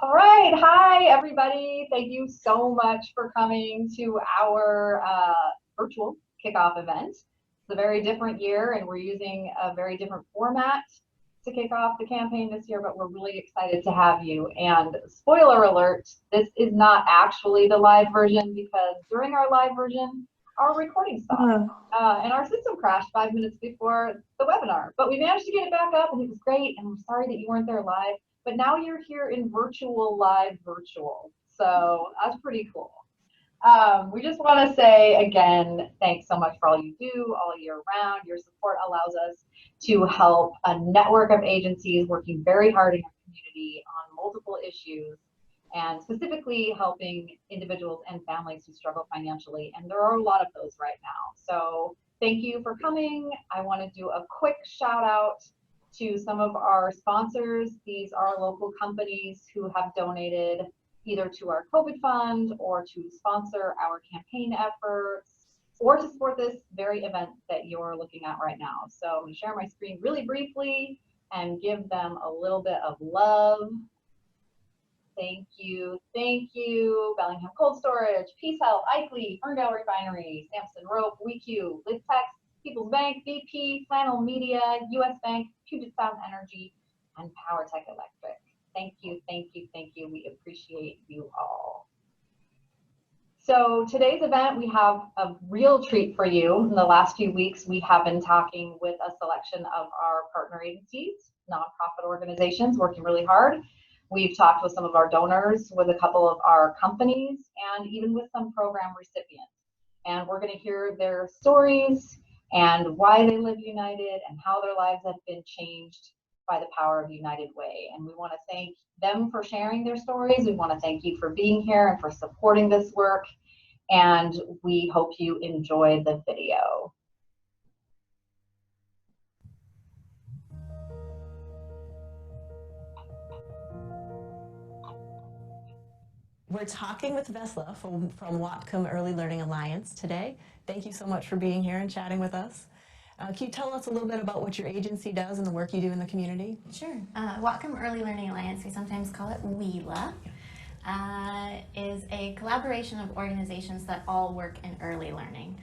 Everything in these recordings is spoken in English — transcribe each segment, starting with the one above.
All right. Hi, everybody. Thank you so much for coming to our virtual kickoff event. It's a very different year, and we're using a very different format to kick off the campaign this year, but we're really excited to have you. And spoiler alert, this is not actually the live version because during our live version, our recording stopped. And our system crashed 5 minutes before the webinar, but we managed to get it back up and it was great. And I'm sorry that you weren't there live. But now you're here in virtual, live virtual. So that's pretty cool. We just want to say again, thanks so much for all you do all year round. Your support allows us to help a network of agencies working very hard in our community on multiple issues, and specifically helping individuals and families who struggle financially. And there are a lot of those right now. So thank you for coming. I want to do a quick shout out to some of our sponsors. These are local companies who have donated either to our COVID fund or to sponsor our campaign efforts or to support this very event that you're looking at right now. So I'm going to share my screen really briefly and give them a little bit of love. Thank you. Thank you. Bellingham Cold Storage, Peace Health, Ikely, Ferndale Refinery, Sampson Rope, WeQ, LiveTex, People's Bank, BP, Flannel Media, US Bank, Puget Sound Energy, and PowerTech Electric. Thank you, thank you, thank you. We appreciate you all. So today's event, we have a real treat for you. In the last few weeks, we have been talking with a selection of our partner agencies, nonprofit organizations working really hard. We've talked with some of our donors, with a couple of our companies, and even with some program recipients. And we're going to hear their stories and why they live united and how their lives have been changed by the power of United Way. And we want to thank them for sharing their stories. We want to thank you for being here and for supporting this work. And we hope you enjoy the video. We're talking with Vesla from Whatcom Early Learning Alliance today. Thank you so much for being here and chatting with us. Can you tell us a little bit about what your agency does and the work you do in the community? Sure. Whatcom Early Learning Alliance, we sometimes call it WELA, is a collaboration of organizations that all work in early learning.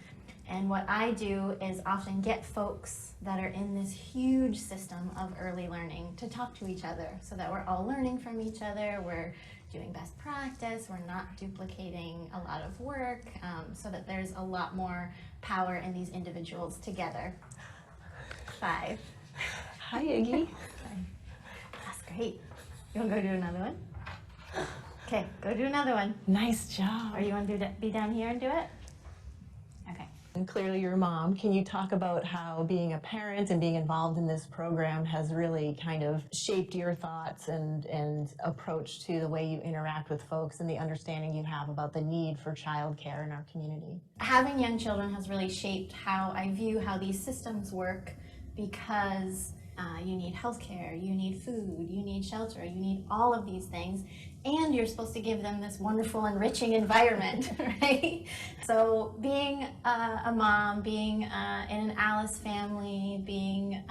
And what I do is often get folks that are in this huge system of early learning to talk to each other so that we're all learning from each other, we're doing best practice, we're not duplicating a lot of work, so that there's a lot more power in these individuals together. 5. Hi, Iggy. That's great. You want to go do another one? Okay, go do another one. Nice job. Or you want to be down here and do it? Okay. And clearly you're a mom. Can you talk about how being a parent and being involved in this program has really kind of shaped your thoughts and approach to the way you interact with folks and the understanding you have about the need for childcare in our community? Having young children has really shaped how I view how these systems work, because you need healthcare, you need food, you need shelter, you need all of these things, and you're supposed to give them this wonderful, enriching environment, right? So being a mom, being in an Alice family, being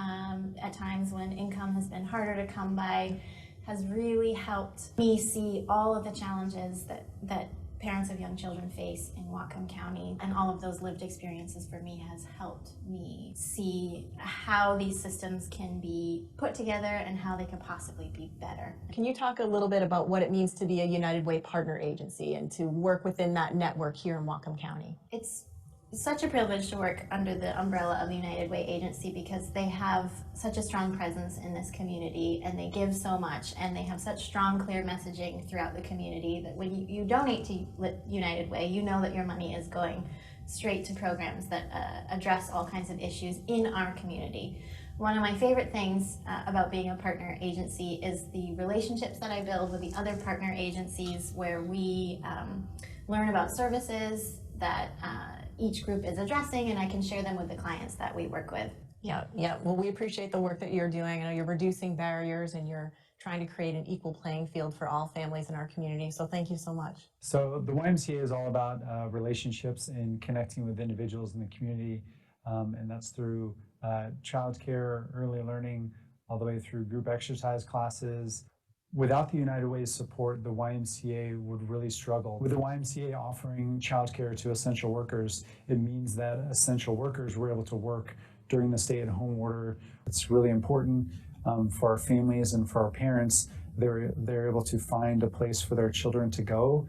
at times when income has been harder to come by, has really helped me see all of the challenges that parents of young children face in Whatcom County, and all of those lived experiences for me has helped me see how these systems can be put together and how they could possibly be better. Can you talk a little bit about what it means to be a United Way partner agency and to work within that network here in Whatcom County? It's such a privilege to work under the umbrella of the United Way agency, because they have such a strong presence in this community and they give so much, and they have such strong, clear messaging throughout the community that when you donate to United Way, you know that your money is going straight to programs that address all kinds of issues in our community. One of my favorite things about being a partner agency is the relationships that I build with the other partner agencies, where we learn about services that each group is addressing, and I can share them with the clients that we work with. Yeah. Well, we appreciate the work that you're doing. I know you're reducing barriers and you're trying to create an equal playing field for all families in our community. So thank you so much. So the YMCA is all about relationships and connecting with individuals in the community, and that's through childcare, early learning, all the way through group exercise classes, Without the United Way's support, the YMCA would really struggle. With the YMCA offering childcare to essential workers, it means that essential workers were able to work during the stay-at-home order. It's really important for our families and for our parents. They're able to find a place for their children to go,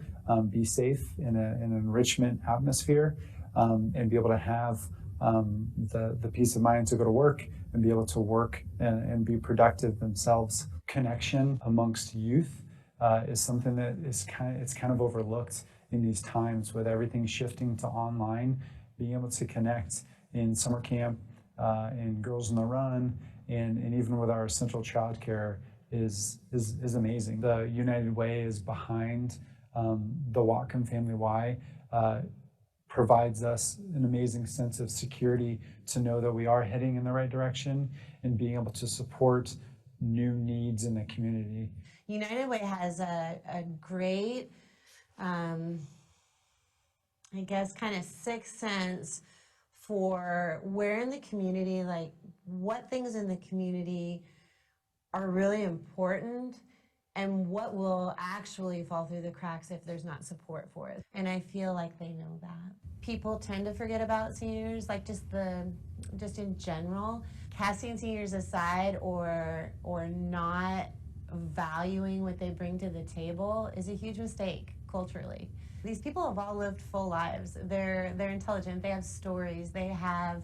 be safe in an enrichment atmosphere, and be able to have the peace of mind to go to work and be able to work and be productive themselves. Connection amongst youth is something that is kind of overlooked in these times with everything shifting to online. Being able to connect in summer camp, in Girls on the Run, and even with our essential childcare is amazing. The United Way is behind the Whatcom Family Y. Provides us an amazing sense of security to know that we are heading in the right direction and being able to support new needs in the community. United Way has a great, I guess, kind of sixth sense for where in the community, like what things in the community are really important and what will actually fall through the cracks if there's not support for it. And I feel like they know that. People tend to forget about seniors, like just in general. Casting seniors aside or not valuing what they bring to the table is a huge mistake culturally. These people have all lived full lives. They're intelligent, they have stories, they have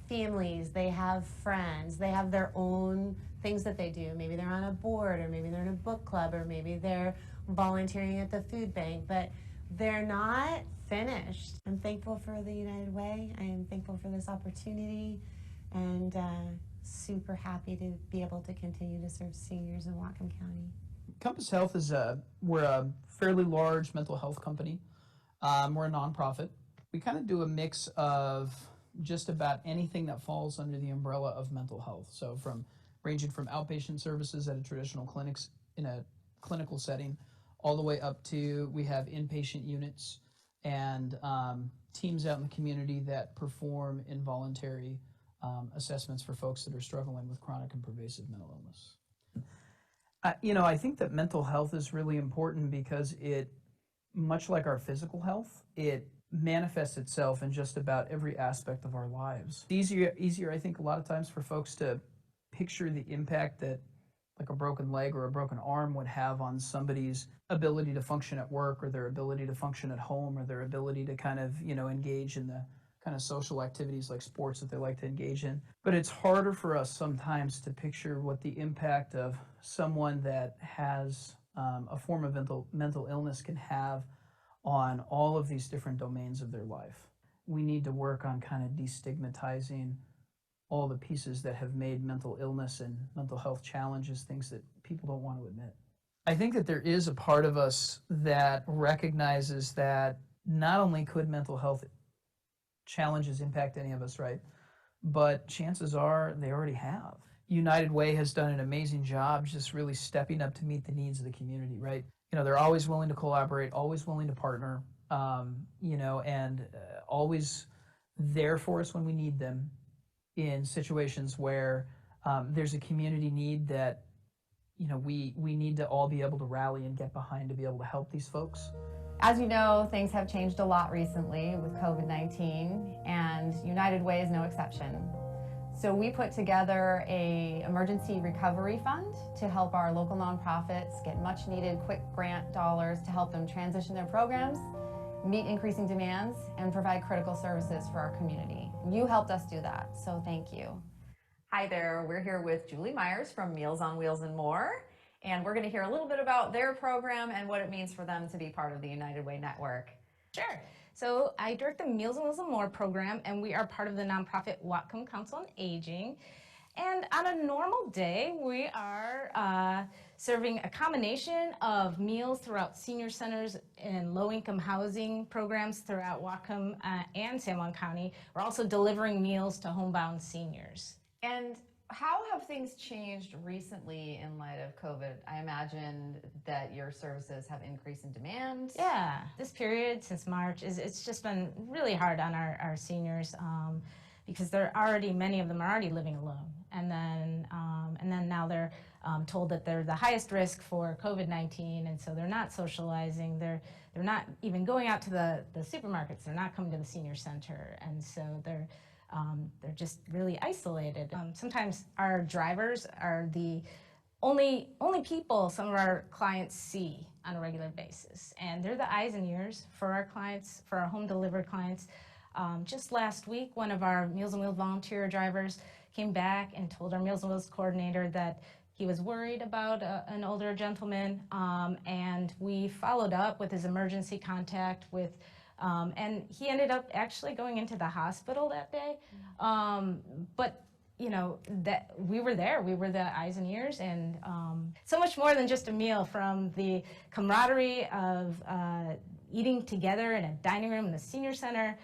families, they have friends, they have their own things that they do. Maybe they're on a board, or maybe they're in a book club, or maybe they're volunteering at the food bank, but they're not finished. I'm thankful for the United Way. I am thankful for this opportunity, and super happy to be able to continue to serve seniors in Whatcom County. Compass Health is we're a fairly large mental health company. We're a nonprofit. We kind of do a mix of just about anything that falls under the umbrella of mental health. So ranging from outpatient services at a traditional clinics in a clinical setting, all the way up to we have inpatient units and teams out in the community that perform involuntary assessments for folks that are struggling with chronic and pervasive mental illness. I think that mental health is really important because it, much like our physical health, it manifests itself in just about every aspect of our lives. It's easier, I think, a lot of times for folks to picture the impact that like a broken leg or a broken arm would have on somebody's ability to function at work, or their ability to function at home, or their ability to kind of, engage in the kind of social activities like sports that they like to engage in. But it's harder for us sometimes to picture what the impact of someone that has a form of mental illness can have on all of these different domains of their life. We need to work on kind of destigmatizing all the pieces that have made mental illness and mental health challenges things that people don't want to admit. I think that there is a part of us that recognizes that not only could mental health challenges impact any of us, right? But chances are they already have. United Way has done an amazing job just really stepping up to meet the needs of the community, right? They're always willing to collaborate, always willing to partner, and always there for us when we need them in situations where there's a community need that, we need to all be able to rally and get behind to be able to help these folks. As you know, things have changed a lot recently with COVID-19, and United Way is no exception. So we put together an emergency recovery fund to help our local nonprofits get much needed quick grant dollars to help them transition their programs, meet increasing demands, and provide critical services for our community. You helped us do that, so thank you. Hi there, we're here with Julie Myers from Meals on Wheels and More, and we're going to hear a little bit about their program and what it means for them to be part of the United Way network. Sure. So I direct the Meals on Wheels and More program, and we are part of the nonprofit Whatcom Council on Aging. And on a normal day, we are serving a combination of meals throughout senior centers and low-income housing programs throughout Whatcom and San Juan County. We're also delivering meals to homebound seniors. And how have things changed recently in light of COVID? I imagine that your services have increased in demand. Yeah, this period since March, it's just been really hard on our seniors because many of them are already living alone. and then now they're told that they're the highest risk for COVID-19, and so they're not socializing. They're not even going out to the supermarkets. They're not coming to the senior center, and so they're just really isolated. Sometimes our drivers are the only people some of our clients see on a regular basis, and they're the eyes and ears for our clients, for our home delivered clients. Just last week, one of our Meals on Wheels volunteer drivers came back and told our Meals on Wheels coordinator that he was worried about an older gentleman, and we followed up with his emergency contact and he ended up actually going into the hospital that day. But you know, that we were there, we were the eyes and ears, and so much more than just a meal, from the camaraderie of eating together in a dining room in the senior center,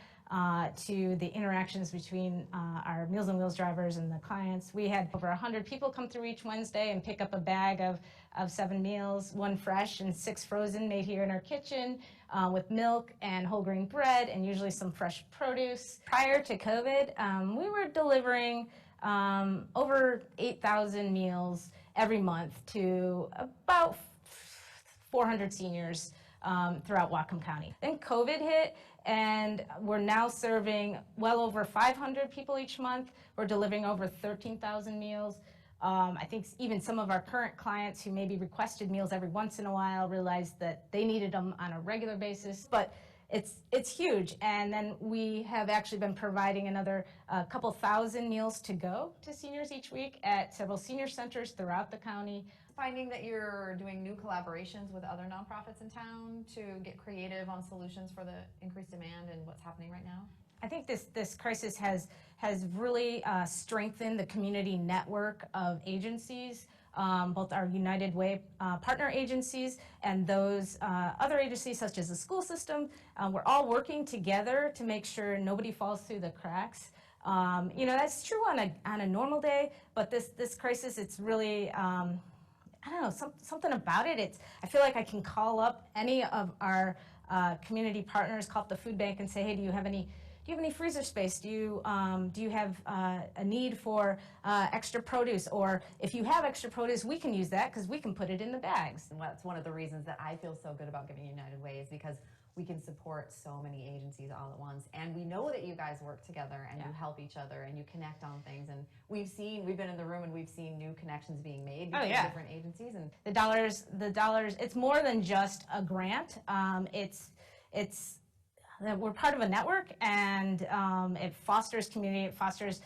to the interactions between our Meals on Wheels drivers and the clients. We had over 100 people come through each Wednesday and pick up a bag of 7 meals, 1 fresh and 6 frozen, made here in our kitchen, with milk and whole grain bread and usually some fresh produce. Prior to COVID, we were delivering over 8,000 meals every month to about 400 seniors throughout Whatcom County. Then COVID hit, and we're now serving well over 500 people each month. We're delivering over 13,000 meals. I think even some of our current clients who maybe requested meals every once in a while realized that they needed them on a regular basis. But it's huge, and then we have actually been providing another couple thousand meals to go to seniors each week at several senior centers throughout the county. Finding that you're doing new collaborations with other nonprofits in town to get creative on solutions for the increased demand and what's happening right now? I think this crisis has really strengthened the community network of agencies, both our United Way partner agencies and those other agencies such as the school system. We're all working together to make sure nobody falls through the cracks. You know, that's true on a normal day, but this crisis, it's really, I don't know, something about it. I feel like I can call up any of our community partners, call up the food bank and say, hey, do you have any freezer space? Do you have a need for extra produce? Or if you have extra produce, we can use that because we can put it in the bags. And that's one of the reasons that I feel so good about giving United Way, is because we can support so many agencies all at once. And we know that you guys work together and you help each other and you connect on things. And we've been in the room and we've seen new connections being made between different agencies. And the dollars, it's more than just a grant. We're part of a network, and it fosters community, it fosters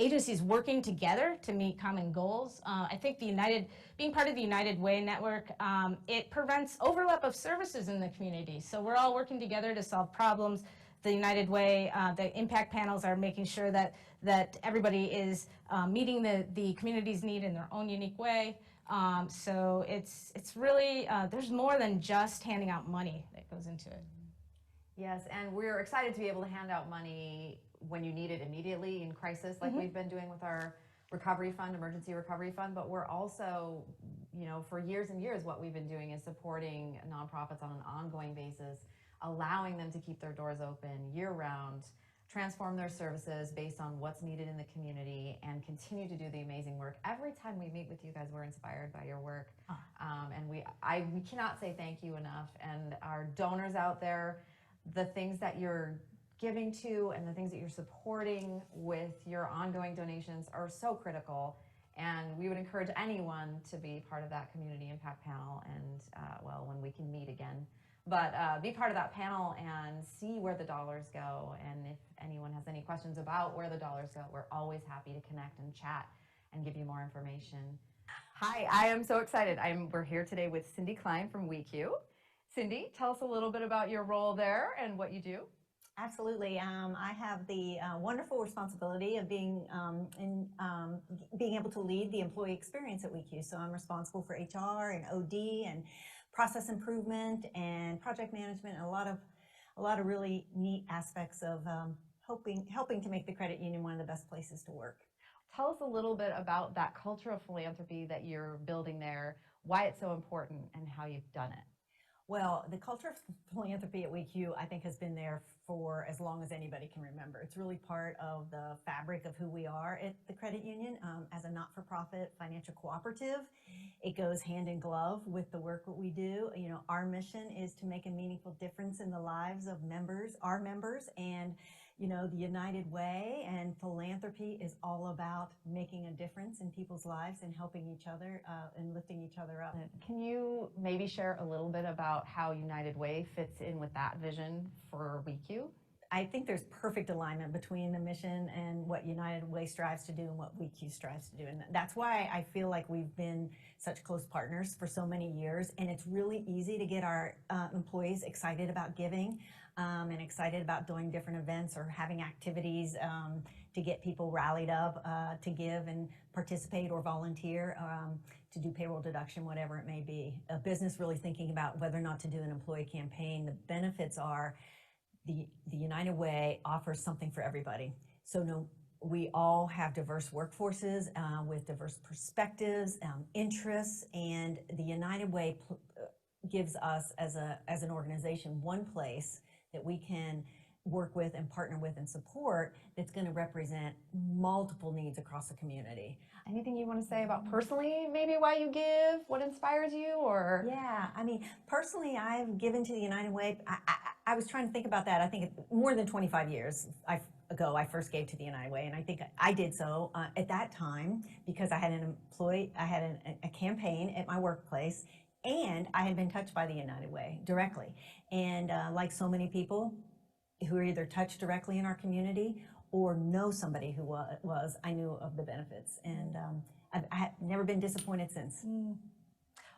agencies working together to meet common goals. I think being part of the United Way network, it prevents overlap of services in the community. So we're all working together to solve problems. The United Way, the impact panels are making sure that everybody is meeting the community's need in their own unique way. So it's really, there's more than just handing out money that goes into it. yes, and we're excited to be able to hand out money when you need it immediately in crisis, like we've been doing with our recovery fund, emergency recovery fund. But we're also, you know, for years and years, what we've been doing is supporting nonprofits on an ongoing basis, allowing them to keep their doors open year round, transform their services based on what's needed in the community, and continue to do the amazing work. Every time we meet with you guys, we're inspired by your work. And we cannot say thank you enough. And our donors out there, the things that you're giving to and the things that you're supporting with your ongoing donations are so critical. And we would encourage anyone to be part of that community impact panel, and well, when we can meet again. But be part of that panel and see where the dollars go. And if anyone has any questions about where the dollars go, we're always happy to connect and chat and give you more information. Hi, I am so excited. We're here today with Cindy Klein from WeQ. Cindy, tell us a little bit about your role there and what you do. Absolutely. I have the wonderful responsibility of being able to lead the employee experience at WeQ. So I'm responsible for HR and OD and process improvement and project management, and a lot of really neat aspects of helping to make the credit union one of the best places to work. Tell us a little bit about that culture of philanthropy that you're building there, why it's so important, and how you've done it. Well, the culture of philanthropy at WeQ, I think, has been there for as long as anybody can remember. It's really part of the fabric of who we are at the credit union as a not-for-profit financial cooperative. It goes hand in glove with the work that we do. You know, our mission is to make a meaningful difference in the lives of our members, and you know, the United Way and philanthropy is all about making a difference in people's lives and helping each other and lifting each other up. Can you maybe share a little bit about how United Way fits in with that vision for WeQ? I think there's perfect alignment between the mission and what United Way strives to do and what WeQ strives to do. And that's why I feel like we've been such close partners for so many years. And it's really easy to get our employees excited about giving and excited about doing different events or having activities to get people rallied up to give and participate or volunteer to do payroll deduction, whatever it may be. A business really thinking about whether or not to do an employee campaign. The benefits are the United Way offers something for everybody. So we all have diverse workforces with diverse perspectives, interests, and the United Way gives us as an organization one place that we can work with and partner with and support that's going to represent multiple needs across the community. Anything you want to say about personally, maybe why you give, what inspires you, or? Yeah, I mean, personally, I've given to the United Way. I was trying to think about that. I think more than 25 years ago, I first gave to the United Way, and I think I did so at that time because I had a campaign at my workplace, and I had been touched by the United Way directly. And like so many people who are either touched directly in our community or know somebody who was, I knew of the benefits. And I've never been disappointed since.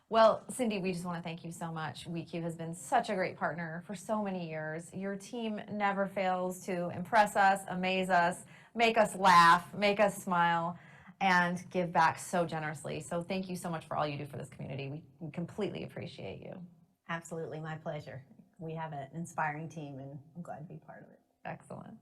Well, Cindy, we just want to thank you so much. WeQ has been such a great partner for so many years. Your team never fails to impress us, amaze us, make us laugh, make us smile, and give back so generously. So thank you so much for all you do for this community. We completely appreciate you. Absolutely, my pleasure. We have an inspiring team, and I'm glad to be part of it. Excellent.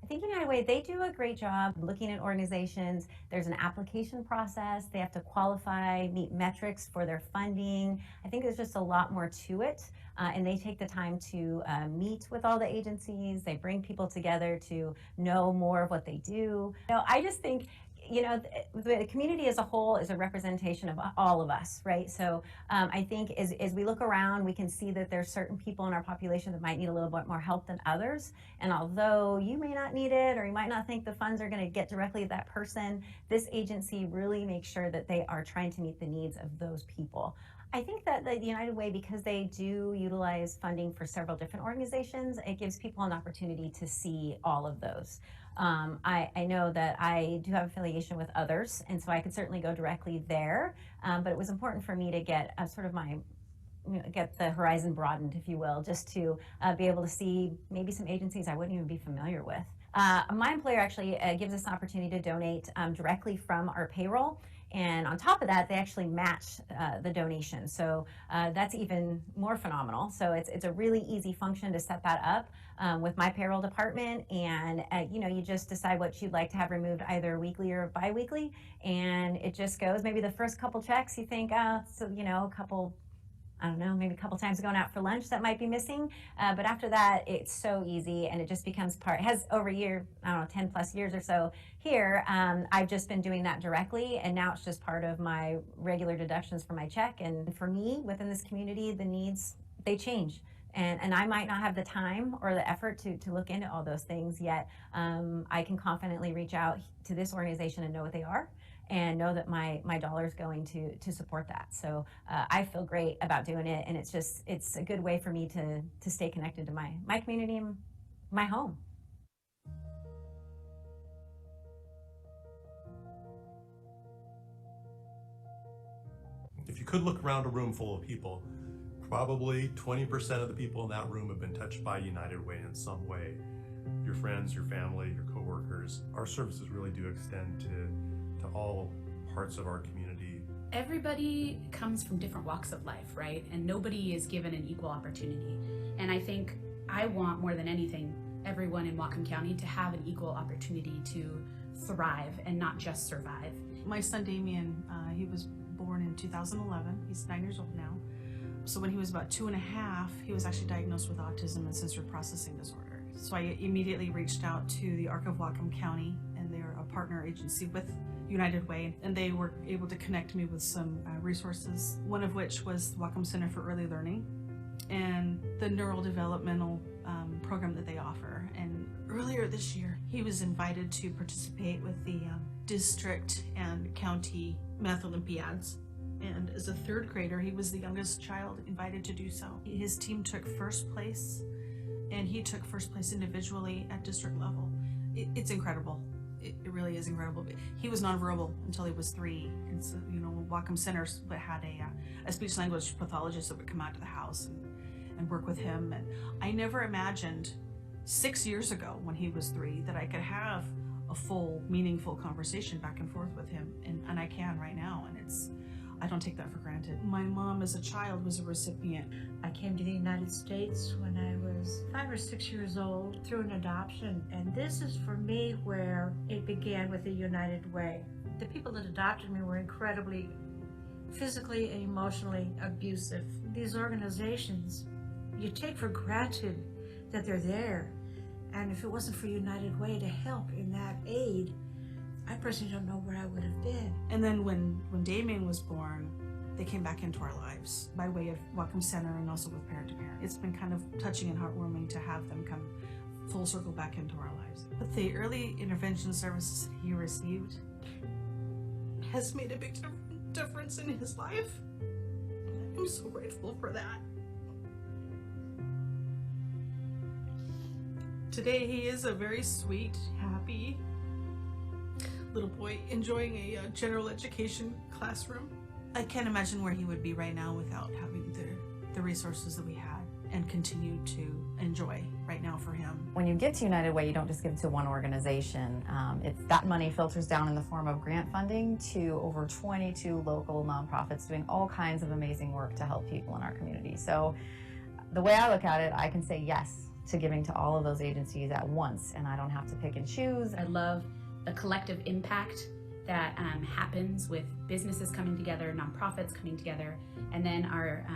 I think United Way, they do a great job looking at organizations. There's an application process. They have to qualify, meet metrics for their funding. I think there's just a lot more to it. And they take the time to meet with all the agencies. They bring people together to know more of what they do. I just think, the community as a whole is a representation of all of us, right? So I think as we look around, we can see that there's certain people in our population that might need a little bit more help than others. And although you may not need it, or you might not think the funds are going to get directly to that person, this agency really makes sure that they are trying to meet the needs of those people. I think that the United Way, because they do utilize funding for several different organizations, it gives people an opportunity to see all of those. I know that I do have affiliation with others, and so I could certainly go directly there, but it was important for me to get get the horizon broadened, if you will, just to be able to see maybe some agencies I wouldn't even be familiar with. My employer actually gives us an opportunity to donate directly from our payroll. And on top of that, they actually match the donation. So that's even more phenomenal. So it's a really easy function to set that up with my payroll department. And, you just decide what you'd like to have removed either weekly or biweekly. And it just goes, maybe the first couple checks, you think, maybe a couple times going out for lunch that might be missing. But after that, it's so easy, and it just becomes part. It has over 10 plus years or so here. I've just been doing that directly, and now it's just part of my regular deductions for my check. And for me, within this community, the needs, they change. And I might not have the time or the effort to look into all those things yet. I can confidently reach out to this organization and know what they are, and know that my dollar is going to support that. So I feel great about doing it, and it's a good way for me to stay connected to my community and my home. If you could look around a room full of people, probably 20% of the people in that room have been touched by United Way in some way. Your friends, your family, your coworkers. Our services really do extend to all parts of our community. Everybody comes from different walks of life, right? And nobody is given an equal opportunity. And I think I want, more than anything, everyone in Whatcom County to have an equal opportunity to thrive and not just survive. My son Damien, he was born in 2011. He's 9 years old now. So when he was about 2.5, he was actually diagnosed with autism and sensory processing disorder. So I immediately reached out to the ARC of Whatcom County, and they're a partner agency with United Way, and they were able to connect me with some resources, one of which was the Whatcom Center for Early Learning and the neural developmental program that they offer. And earlier this year, he was invited to participate with the district and county math Olympiads. And as a third grader, he was the youngest child invited to do so. His team took first place, and he took first place individually at district level. It's incredible. It really is incredible. He was nonverbal until he was 3. And so, you know, Whatcom Center had a speech language pathologist that would come out to the house and work with him. And I never imagined 6 years ago when he was 3 that I could have a full, meaningful conversation back and forth with him. And I can right now. And I don't take that for granted. My mom as a child was a recipient. I came to the United States when I was 5 or 6 years old through an adoption, and this is for me where it began with the United Way. The people that adopted me were incredibly physically and emotionally abusive. These organizations, you take for granted that they're there, and if it wasn't for United Way to help in that aid, I personally don't know where I would have been. And then when Damien was born, they came back into our lives by way of Whatcom Center and also with Parent to Parent. It's been kind of touching and heartwarming to have them come full circle back into our lives. But the early intervention services he received has made a big difference in his life. I'm so grateful for that. Today he is a very sweet, happy little boy enjoying a general education classroom. I can't imagine where he would be right now without having the resources that we had and continue to enjoy right now for him. When you get to United Way, you don't just give to one organization. That money filters down in the form of grant funding to over 22 local nonprofits doing all kinds of amazing work to help people in our community. So the way I look at it, I can say yes to giving to all of those agencies at once, and I don't have to pick and choose. I love the collective impact that happens with businesses coming together, nonprofits coming together, and then our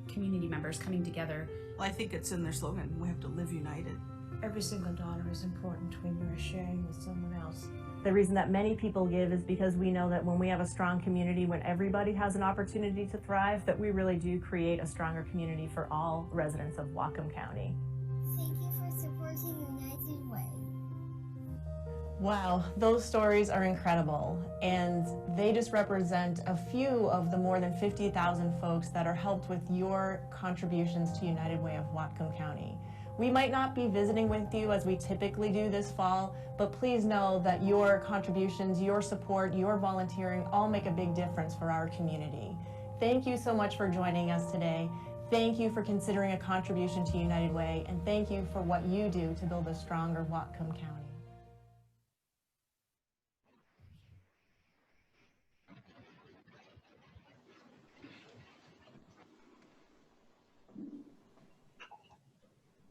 community members coming together. Well, I think it's in their slogan, we have to live united. Every single dollar is important when you're sharing with someone else. The reason that many people give is because we know that when we have a strong community, when everybody has an opportunity to thrive, that we really do create a stronger community for all residents of Whatcom County. Thank you for supporting United Way. Wow, those stories are incredible, and they just represent a few of the more than 50,000 folks that are helped with your contributions to United Way of Whatcom County. We might not be visiting with you as we typically do this fall, but please know that your contributions, your support, your volunteering all make a big difference for our community. Thank you so much for joining us today. Thank you for considering a contribution to United Way, and thank you for what you do to build a stronger Whatcom County.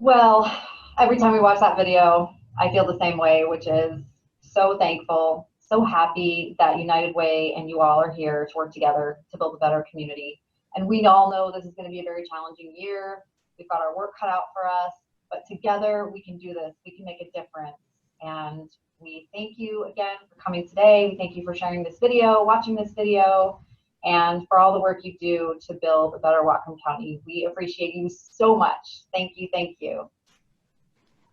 Well, every time we watch that video, I feel the same way, which is so thankful, so happy that United Way and you all are here to work together to build a better community. And we all know this is going to be a very challenging year. We've got our work cut out for us, but together we can do this. We can make a difference. And we thank you again for coming today. We thank you for sharing this video, watching this video, and for all the work you do to build a better Whatcom County. We appreciate you so much. Thank you. Thank you.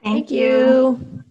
Thank you.